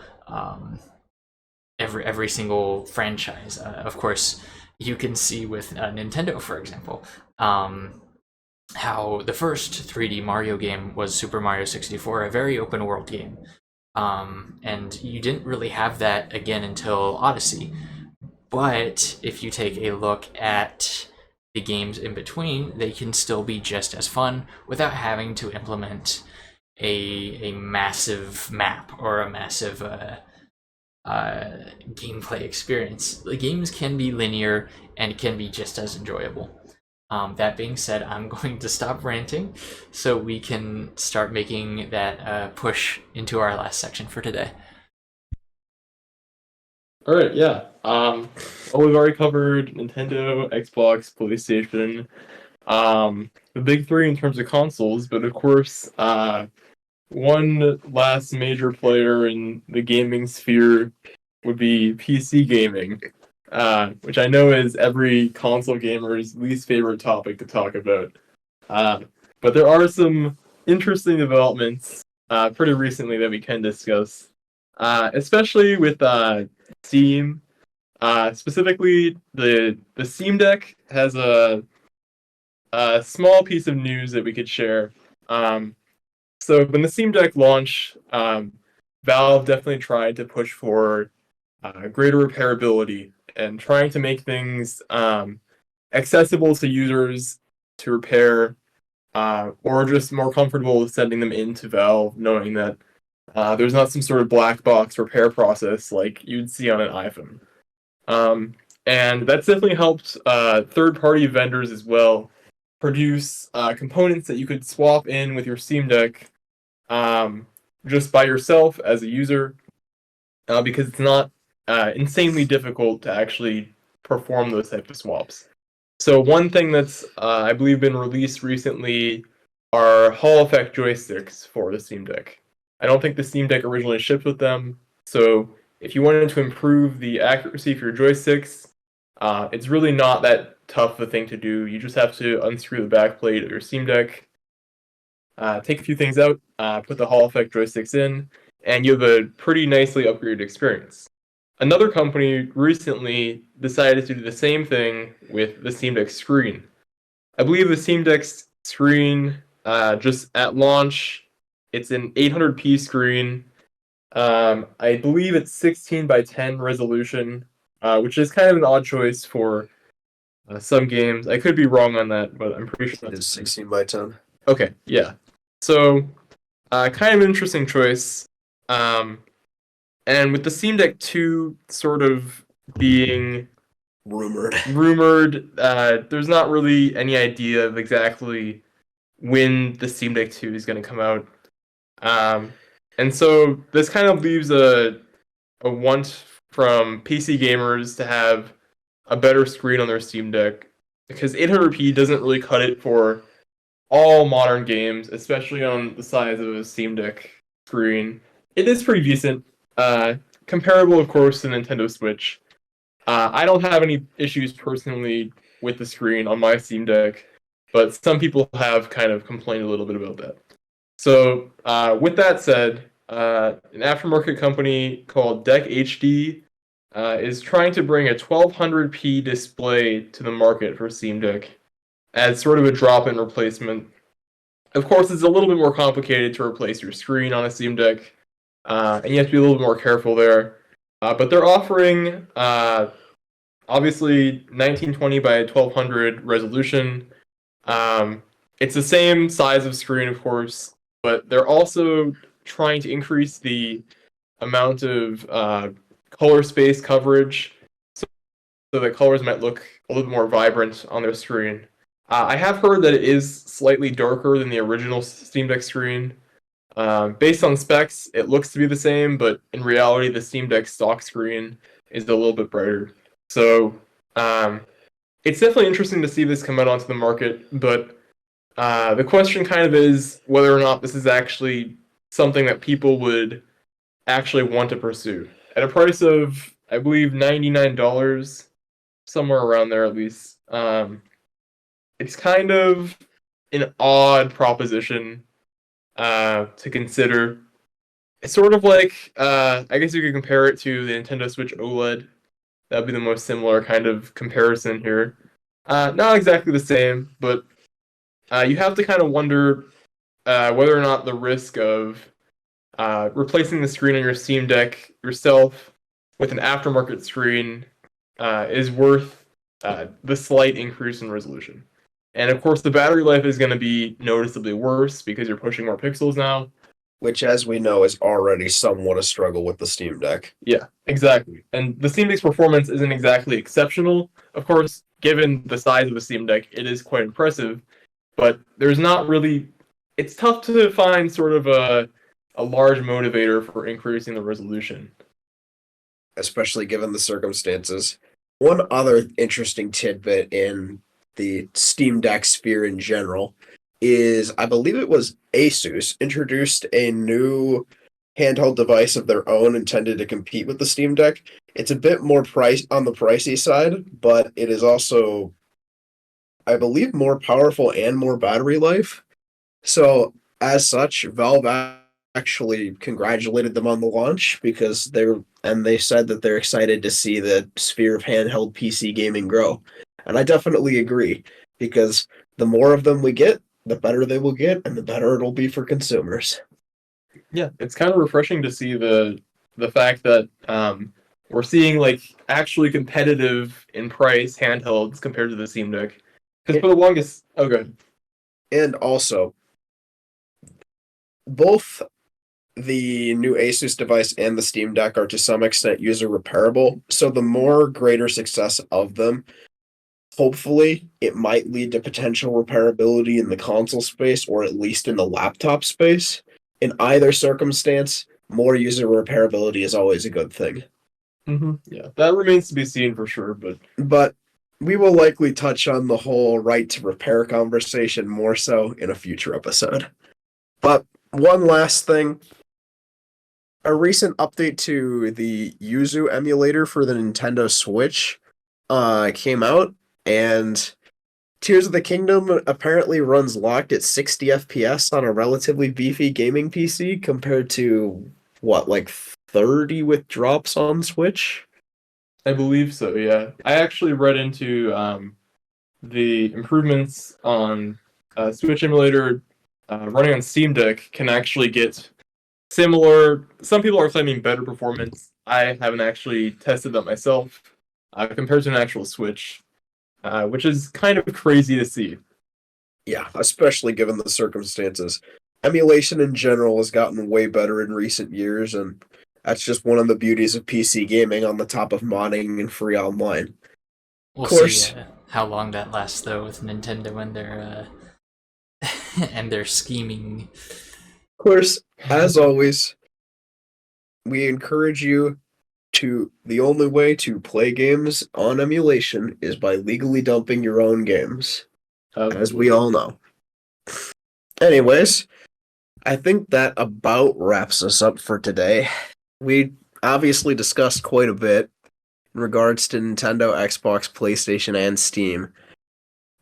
every single franchise. Of course, you can see with Nintendo, for example, how the first 3D Mario game was Super Mario 64, a very open world game. And you didn't really have that again until Odyssey. But if you take a look at the games in between, they can still be just as fun without having to implement a massive map or a massive gameplay experience. The games can be linear and can be just as enjoyable. That being said, I'm going to stop ranting so we can start making that push into our last section for today. All right, yeah. Well, we've already covered Nintendo, Xbox, PlayStation, the big three in terms of consoles, but of course, one last major player in the gaming sphere would be PC gaming, which I know is every console gamer's least favorite topic to talk about. But there are some interesting developments pretty recently that we can discuss, especially with Steam. Specifically, the Steam Deck has a small piece of news that we could share. So when the Steam Deck launched, Valve definitely tried to push for greater repairability and trying to make things accessible to users to repair, or just more comfortable sending them into Valve, knowing that there's not some sort of black box repair process like you'd see on an iPhone. And that's definitely helped third-party vendors as well produce components that you could swap in with your Steam Deck just by yourself as a user, because it's not insanely difficult to actually perform those types of swaps. So one thing that's, I believe, been released recently are Hall effect joysticks for the Steam Deck. I don't think the Steam Deck originally shipped with them, so if you wanted to improve the accuracy for your joysticks, it's really not that tough of a thing to do. You just have to unscrew the back plate of your Steam Deck, take a few things out, put the Hall effect joysticks in, and you have a pretty nicely upgraded experience. Another company recently decided to do the same thing with the Steam Deck screen. I believe the Steam Deck screen, just at launch, it's an 800p screen. I believe it's 16 by 10 resolution, which is kind of an odd choice for some games. I could be wrong on that, but I'm pretty sure It's 16 by 10. Okay, yeah. So, kind of an interesting choice. And with the Steam Deck 2 sort of being rumored, there's not really any idea of exactly when the Steam Deck 2 is going to come out. And so this kind of leaves a want from PC gamers to have a better screen on their Steam Deck, because 800p doesn't really cut it for all modern games, especially on the size of a Steam Deck screen, it is pretty decent. Comparable, of course, to Nintendo Switch. I don't have any issues personally with the screen on my Steam Deck, but some people have kind of complained a little bit about that. So, with that said, an aftermarket company called Deck HD is trying to bring a 1200p display to the market for Steam Deck as sort of a drop-in replacement. Of course, it's a little bit more complicated to replace your screen on a Steam Deck, and you have to be a little bit more careful there. But they're offering, obviously, 1920 by 1200 resolution. It's the same size of screen, of course, but they're also trying to increase the amount of color space coverage so that colors might look a little bit more vibrant on their screen. I have heard that it is slightly darker than the original Steam Deck screen. Based on specs, it looks to be the same, but in reality, the Steam Deck stock screen is a little bit brighter. So, it's definitely interesting to see this come out onto the market, but the question kind of is whether or not this is actually something that people would actually want to pursue. At a price of, I believe, $99, somewhere around there at least, it's kind of an odd proposition to consider. It's sort of like, I guess you could compare it to the Nintendo Switch OLED. That would be the most similar kind of comparison here. Not exactly the same, but you have to kind of wonder whether or not the risk of replacing the screen on your Steam Deck yourself with an aftermarket screen is worth the slight increase in resolution. And of course, the battery life is going to be noticeably worse because you're pushing more pixels now. Which, as we know, is already somewhat a struggle with the Steam Deck. Yeah, exactly. And the Steam Deck's performance isn't exactly exceptional. Of course, given the size of the Steam Deck, it is quite impressive. But there's not really... It's tough to find sort of a large motivator for increasing the resolution. Especially given the circumstances. One other interesting tidbit in the Steam Deck sphere in general is, I believe it was Asus introduced a new handheld device of their own intended to compete with the Steam Deck. It's a bit more price on the pricey side, but it is also, I believe, more powerful and more battery life. So, as such, Valve actually congratulated them on the launch because they said that they're excited to see the sphere of handheld PC gaming grow. And I definitely agree, because the more of them we get, the better they will get, and the better it'll be for consumers. Yeah, it's kind of refreshing to see the fact that we're seeing like actually competitive in price handhelds compared to the Steam Deck. Because for the longest, oh good. And also, both the new Asus device and the Steam Deck are to some extent user repairable. So the more greater success of them, hopefully, it might lead to potential repairability in the console space, or at least in the laptop space. In either circumstance, more user repairability is always a good thing. Mm-hmm. Yeah, that remains to be seen for sure. But we will likely touch on the whole right to repair conversation more so in a future episode. But one last thing. A recent update to the Yuzu emulator for the Nintendo Switch came out, and Tears of the Kingdom apparently runs locked at 60 FPS on a relatively beefy gaming PC compared to, what, like 30 with drops on Switch? I believe so, yeah. I actually read into the improvements on Switch emulator running on Steam Deck can actually get similar... Some people are claiming better performance. I haven't actually tested that myself compared to an actual Switch. Which is kind of crazy to see. Yeah, especially given the circumstances. Emulation in general has gotten way better in recent years, and that's just one of the beauties of PC gaming on the top of modding and free online. We'll of course, see how long that lasts, though, with Nintendo and their and their scheming. Of course, as always, we encourage you to... The only way to play games on emulation is by legally dumping your own games, as we all know. Anyways, I think that about wraps us up for today. We obviously discussed quite a bit in regards to Nintendo, Xbox, PlayStation, and Steam.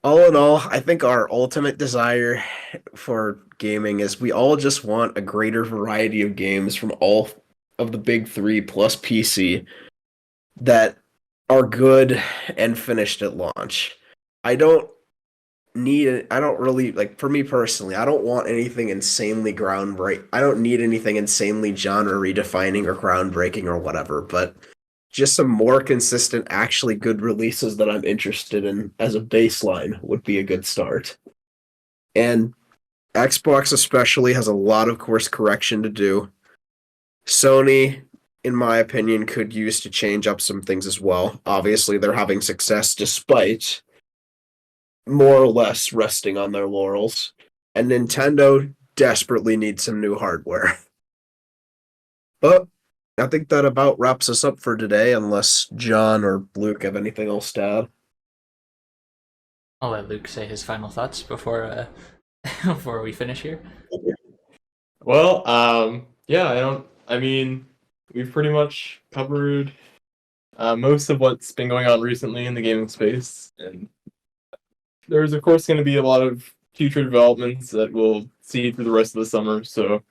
All in all, I think our ultimate desire for gaming is we all just want a greater variety of games from all of the big three plus PC that are good and finished at launch. I don't I don't really, like, for me personally, I don't want anything insanely groundbreaking. I don't need anything insanely genre redefining or groundbreaking or whatever, but just some more consistent, actually good releases that I'm interested in as a baseline would be a good start. And Xbox especially has a lot of course correction to do. Sony, in my opinion, could use to change up some things as well. Obviously, they're having success despite more or less resting on their laurels. And Nintendo desperately needs some new hardware. But I think that about wraps us up for today, unless John or Luke have anything else to add. I'll let Luke say his final thoughts before before we finish here. Well, yeah, I mean, we've pretty much covered most of what's been going on recently in the gaming space, and there's of course going to be a lot of future developments that we'll see through the rest of the summer. So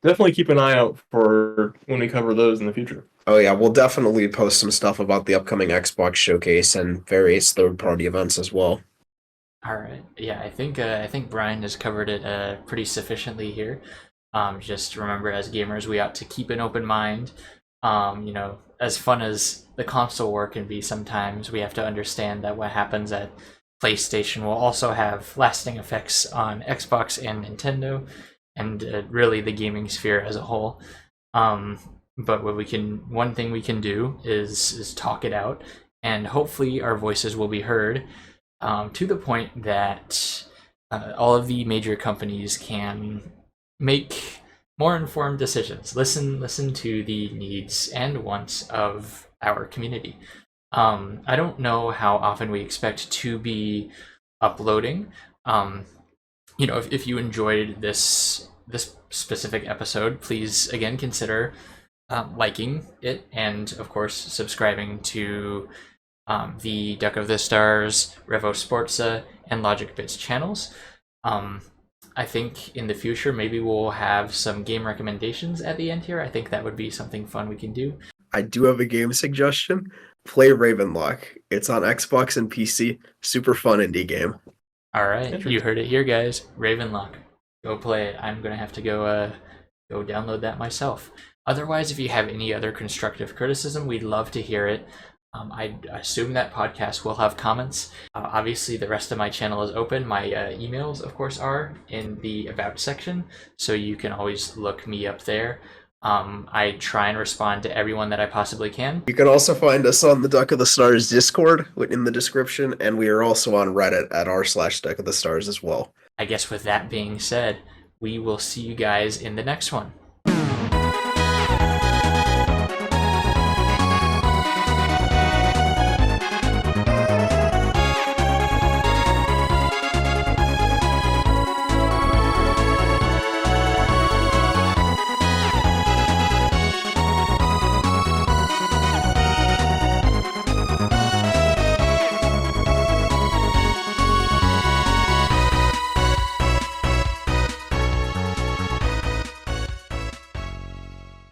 definitely keep an eye out for when we cover those in the future. Oh yeah, we'll definitely post some stuff about the upcoming Xbox showcase and various third-party events as well. All right. Yeah, I think Brian has covered it pretty sufficiently here. Just remember, as gamers, we ought to keep an open mind. As fun as the console war can be sometimes, we have to understand that what happens at PlayStation will also have lasting effects on Xbox and Nintendo, and really the gaming sphere as a whole. But one thing we can do is talk it out, and hopefully our voices will be heard, to the point that all of the major companies can make more informed decisions. Listen to the needs and wants of our community. I don't know how often we expect to be uploading. If you enjoyed this specific episode, please again consider liking it, and of course subscribing to the Duck of the Stars, Revo Sportsa, and Logic Bits channels. I think in the future maybe we'll have some game recommendations at the end here. I think that would be something fun we can do. I do have a game suggestion. Play Ravenlock. It's on Xbox and PC. Super fun indie game. All right, you heard it here, guys. Ravenlock. Go play it. I'm gonna have to go download that myself. Otherwise, if you have any other constructive criticism, we'd love to hear it. I assume that podcast will have comments. Obviously, the rest of my channel is open. My emails, of course, are in the About section, so you can always look me up there. I try and respond to everyone that I possibly can. You can also find us on the Duck of the Stars Discord in the description, and we are also on Reddit at r/Duck of the Stars as well. I guess with that being said, we will see you guys in the next one.